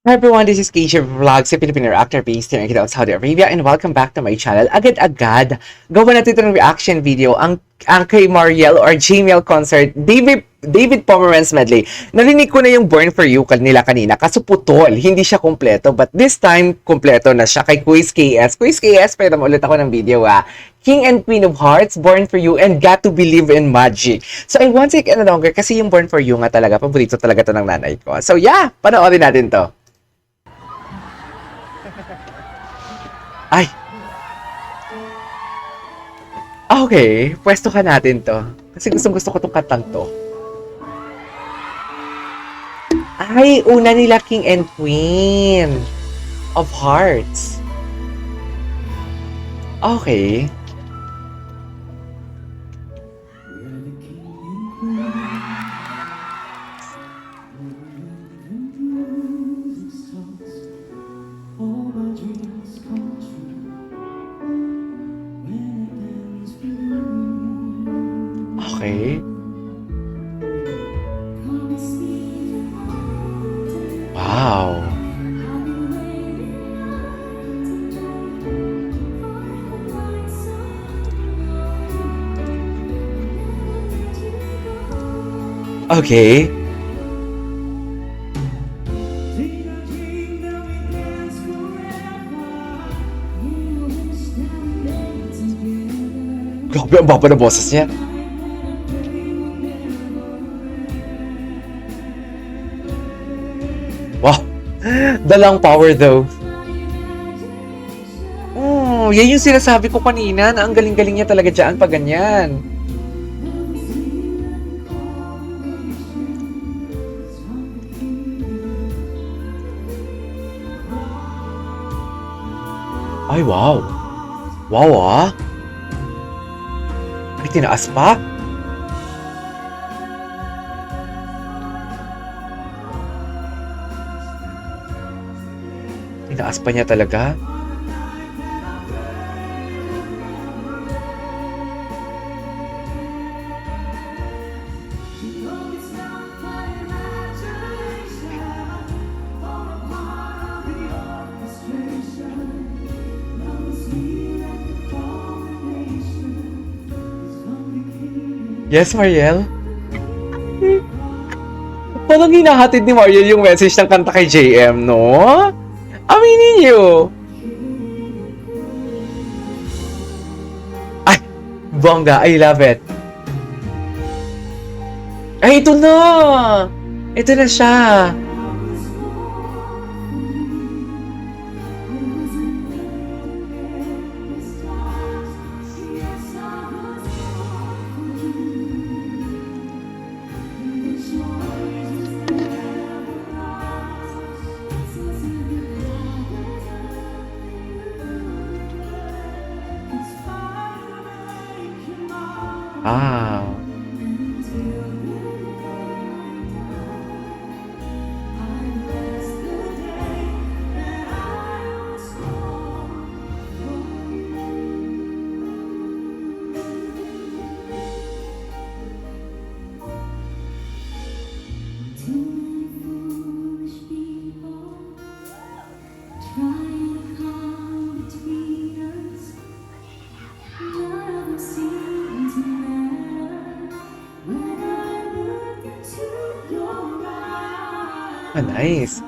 Hi everyone, this is KJ Vlogs, a Filipino actor based here in Saudi Arabia, and welcome back to my channel. Agad-agad, gawa natin ito ng reaction video, ang kay Mariel or Gmail concert, David Pomeranz medley. Narinig ko na yung Born For You nila kanina, kaso putol, hindi siya kompleto, but this time, kompleto na siya kay Quiz KS. Quiz KS, pwede mo ulit ako ng video King and Queen of Hearts, Born For You, and Got To Believe in Magic. So I won't take any longer kasi yung Born For You nga talaga, paborito talaga to ng nanay ko. So yeah, panoorin natin to. Ay! Okay, pwesto ka natin to. Kasi gusto ko tong kantang to. Ay, una nila King and Queen of Hearts. Okay. Okay. Wow. Okay. Grabe, ang baba na boses niya. Wow. Dalang power though. Oh, yan yung sinasabi ko kanina na ang galing-galing niya talaga dyan pag ganyan. Ay, wow. Wow, ah. Ay, tinaas pa? Tinaas pa niya talaga? Yes, Mariel? Parang hinahatid ni Mariel yung message ng kanta kay JM, no? Aminin niyo! Ay! Bongga! I love it! Ay, ito na! Ito na siya! Wow! Ah, nice.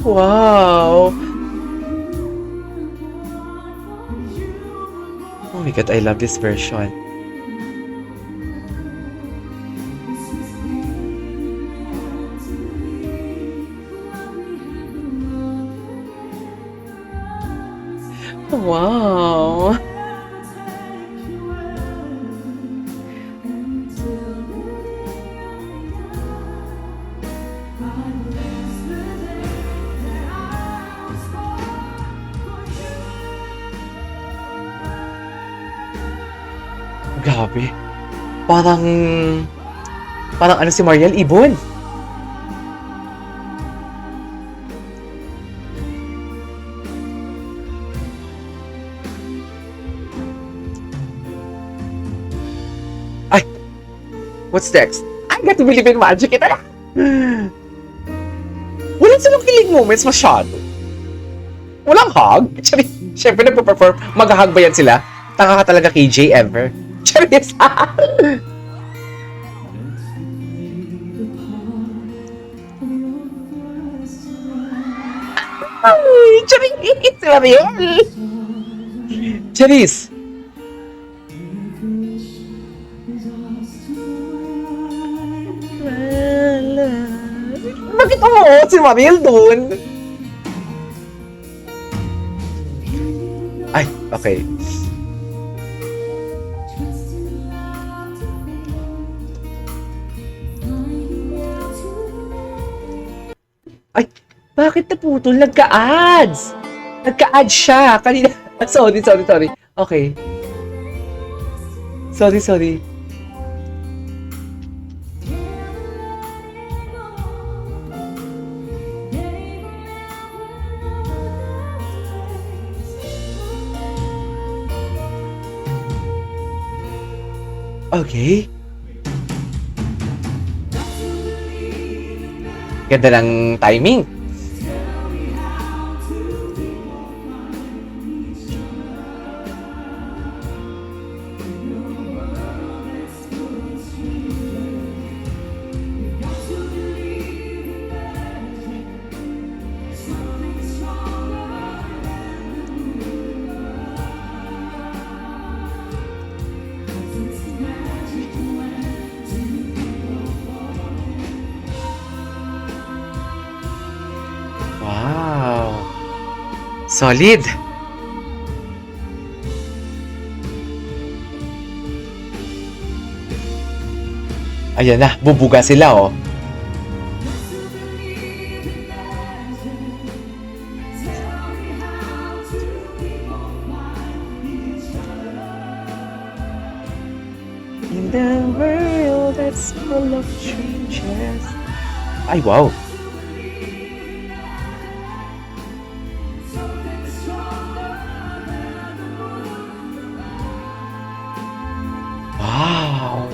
Wow! Oh my God, I love this version. Wow! Grabe. Parang, parang ano si Mariel, ibon. Ay, what's next? I got to believe in magic. Ito na. Walang silang kilig moments masyado. Walang hug? Siyempre nagpo-perform. Mag-hug ba yan sila? Tanga ka talaga KJ ever. Charis! Ay, Charis! Si Mariel! Charis! Bakit umuo si Mariel dun? Ay, okay. Ay, bakit naputol? Nagka-ads! Nagka-ads siya! Kanina. Sorry. Okay. Sorry. Okay. Ganda ng timing. Wow. Solid. Ayan na, bubuga sila oh. In the world that's full of changes. Ay, wow. Wow.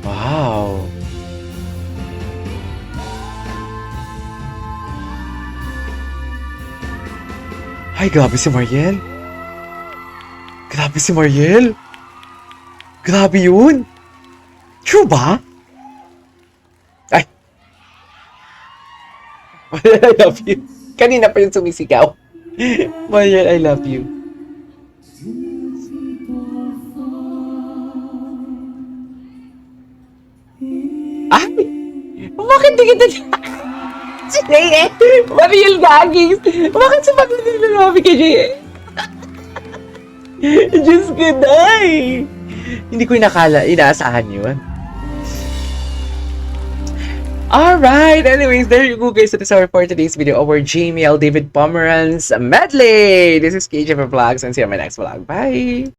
Wow. Ay, grabe si Mariel. Grabe si Mariel. Grabe yun. True ba? Ay. Mariel, I love you. Kanina pa yung sumisigaw. Mariel, I love you. Ay! Bakit di kita... Si Jay Mariel gagis! Bakit sa pag-nilalabi kay Jay Diyos ko, day! Hindi ko inaasahan yun. Alright, anyways, there you go guys. That is our for today's video. Our JML David Pomeranz medley. This is KJ for Vlogs and see you on my next vlog. Bye!